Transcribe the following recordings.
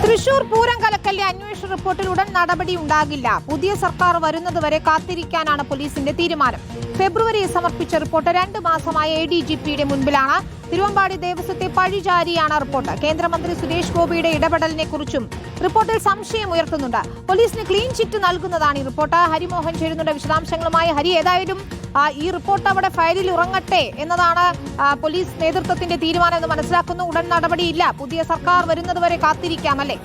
തൃശൂർ പൂരം കലക്കലിലെ അന്വേഷണ റിപ്പോർട്ടിൽ ഉടൻ നടപടി ഉണ്ടാകില്ല. പുതിയ സർക്കാർ വരുന്നതുവരെ കാത്തിരിക്കാനാണ് പോലീസിന്റെ തീരുമാനം. ഫെബ്രുവരിയിൽ സമർപ്പിച്ച റിപ്പോർട്ട് 2 മാസമായ ADGPയുടെ മുൻപിലാണ്. തിരുവമ്പാടി ദേവസ്വത്തെ പഴിചാരിയാണ് റിപ്പോർട്ട്. കേന്ദ്രമന്ത്രി സുരേഷ് ഗോപിയുടെ ഇടപെടലിനെ കുറിച്ചും റിപ്പോർട്ടിൽ സംശയം ഉയർത്തുന്നുണ്ട്. പോലീസിന് ക്ലീൻ ചിറ്റ് നൽകുന്നതാണ് ഈ റിപ്പോർട്ട്. ഹരിമോഹൻ ചേരുന്നുണ്ട് വിശദാംശങ്ങളുമായി. ഹരി, ഏതായാലും ഈ റിപ്പോർട്ട് അവിടെ ഫയലിൽ ഉറങ്ങട്ടെ എന്നതാണ് പോലീസ് നേതൃത്വത്തിന്റെ തീരുമാനം എന്ന് മനസ്സിലാക്കുന്നു. ഉടൻ നടപടിയില്ല. പുതിയ സർക്കാർ വരുന്നതുവരെ കാത്തിരിക്കാം, അല്ലേ?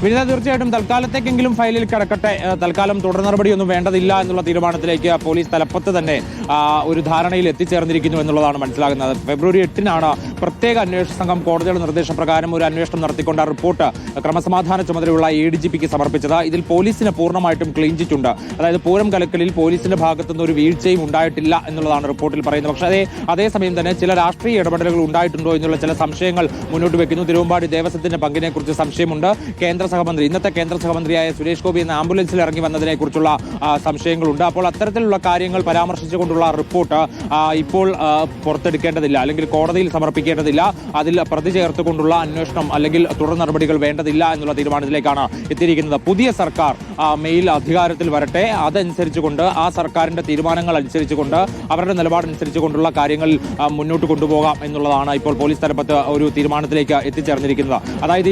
വിനിത, തീർച്ചയായിട്ടും തൽക്കാലത്തേക്കെങ്കിലും ഫയലിൽ കിടക്കട്ടെ. തൽക്കാലം തുടർ നടപടിയൊന്നും വേണ്ടതില്ല എന്നുള്ള തീരുമാനത്തിലേക്ക് പോലീസ് തലപ്പത്ത് തന്നെ ഒരു ധാരണയിൽ എത്തിച്ചേർന്നിരിക്കുന്നു എന്നുള്ളതാണ് മനസ്സിലാകുന്നത്. ഫെബ്രുവരി 8-നാണ് പ്രത്യേക അന്വേഷണ സംഘം കോടതിയുടെ നിർദ്ദേശപ്രകാരം ഒരു അന്വേഷണം നടത്തിക്കൊണ്ട് ആ റിപ്പോർട്ട് ക്രമസമാധാന ചുമതലയുള്ള ADGPക്ക് സമർപ്പിച്ചത്. ഇതിൽ പോലീസിന് പൂർണ്ണമായിട്ടും ക്ലീൻ ചിറ്റ് ഉണ്ട്. അതായത് പൂരം കലക്കലിൽ പോലീസിന്റെ ഭാഗത്തുനിന്ന് ഒരു വീഴ്ചയും ഉണ്ടായിട്ടില്ല എന്നുള്ളതാണ് റിപ്പോർട്ടിൽ പറയുന്നത്. പക്ഷേ അതേസമയം തന്നെ ചില രാഷ്ട്രീയ ഇടപെടലുകൾ ഉണ്ടായിട്ടുണ്ടോ എന്നുള്ള ചില സംശയങ്ങൾ മുന്നോട്ട് വെക്കുന്നു. തിരുവമ്പാടി ദേവസ്വത്തിന്റെ പങ്കിനെ കുറിച്ച് സംശയമുണ്ട്. ഇന്നത്തെ കേന്ദ്ര സഹമന്ത്രിയായ സുരേഷ് ഗോപി എന്ന ആംബുലൻസിൽ ഇറങ്ങി വന്നതിനെ കുറിച്ചുള്ള സംശയങ്ങളുണ്ട്. അപ്പോൾ അത്തരത്തിലുള്ള കാര്യങ്ങൾ പരാമർശിച്ചുകൊണ്ടുള്ള റിപ്പോർട്ട് ഇപ്പോൾ പുറത്തെടുക്കേണ്ടതില്ല, അല്ലെങ്കിൽ കോടതിയിൽ സമർപ്പിക്കേണ്ടതില്ല. അതിൽ പ്രതി ചേർത്തുകൊണ്ടുള്ള അന്വേഷണം അല്ലെങ്കിൽ തുടർ നടപടികൾ വേണ്ടതില്ല എന്നുള്ള തീരുമാനത്തിലേക്കാണ് എത്തിയിരിക്കുന്നത്. പുതിയ സർക്കാർ മെയിൽ അധികാരത്തിൽ വരട്ടെ. അതനുസരിച്ചുകൊണ്ട് ആ സർക്കാരിന്റെ തീരുമാനങ്ങൾ അനുസരിച്ചുകൊണ്ട് അവരുടെ നിലപാടനുസരിച്ചുകൊണ്ടുള്ള കാര്യങ്ങൾ മുന്നോട്ട് കൊണ്ടുപോകാം എന്നുള്ളതാണ് ഇപ്പോൾ പോലീസ് തലപ്പത്ത് ഒരു തീരുമാനത്തിലേക്ക് എത്തിച്ചേർന്നിരിക്കുന്നത്. അതായത്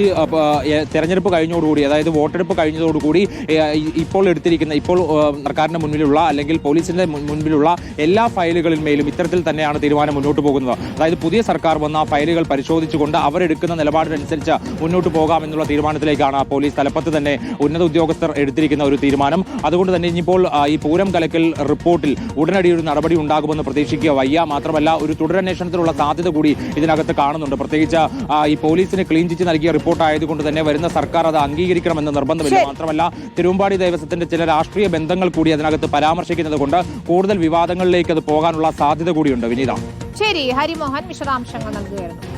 തെരഞ്ഞെടുപ്പ് കഴിഞ്ഞോടുകൂടി, അതായത് വോട്ടെടുപ്പ് കഴിഞ്ഞതോടുകൂടി ഇപ്പോൾ സർക്കാരിന്റെ മുന്നിലുള്ള അല്ലെങ്കിൽ പോലീസിന്റെ മുൻപിലുള്ള എല്ലാ ഫയലുകളിന്മേലും ഇത്തരത്തിൽ തന്നെയാണ് തീരുമാനം മുന്നോട്ട് പോകുന്നത്. അതായത് പുതിയ സർക്കാർ വന്ന ഫയലുകൾ പരിശോധിച്ചുകൊണ്ട് അവരെടുക്കുന്ന നിലപാടിനനുസരിച്ച് മുന്നോട്ട് പോകാം എന്നുള്ള തീരുമാനത്തിലേക്കാണ് പോലീസ് തലപ്പത്ത് തന്നെ ഉന്നത ഉദ്യോഗസ്ഥർ എടുത്തിരിക്കുന്ന ഒരു തീരുമാനം. അതുകൊണ്ട് തന്നെ ഇനിയിപ്പോൾ ഈ പൂരം കലക്കൽ റിപ്പോർട്ടിൽ ഉടനടി ഒരു നടപടി ഉണ്ടാകുമെന്ന് പ്രതീക്ഷിക്കുക വയ്യ. മാത്രമല്ല ഒരു തുടരന്വേഷണത്തിനുള്ള സാധ്യത കൂടി ഇതിനകത്ത് കാണുന്നുണ്ട്. പ്രത്യേകിച്ച് ഈ പോലീസിന് ക്ലീൻ ചിറ്റ് നൽകിയ റിപ്പോർട്ട് ആയതുകൊണ്ട് തന്നെ വരുന്ന സർക്കാർ അത് അംഗീകരിക്കണമെന്ന് നിർബന്ധമില്ല. മാത്രമല്ല തിരുവമ്പാടി ദേവസ്വത്തിന്റെ ചില രാഷ്ട്രീയ ബന്ധങ്ങൾ കൂടി അതിനകത്ത് പരാമർശിക്കുന്നത് കൊണ്ട് കൂടുതൽ വിവാദങ്ങളിലേക്ക് അത് പോകാനുള്ള സാധ്യത കൂടിയുണ്ട്. വിനീത, ശരി, ഹരിമോഹൻ വിശദാംശങ്ങൾ നൽകുകയായിരുന്നു.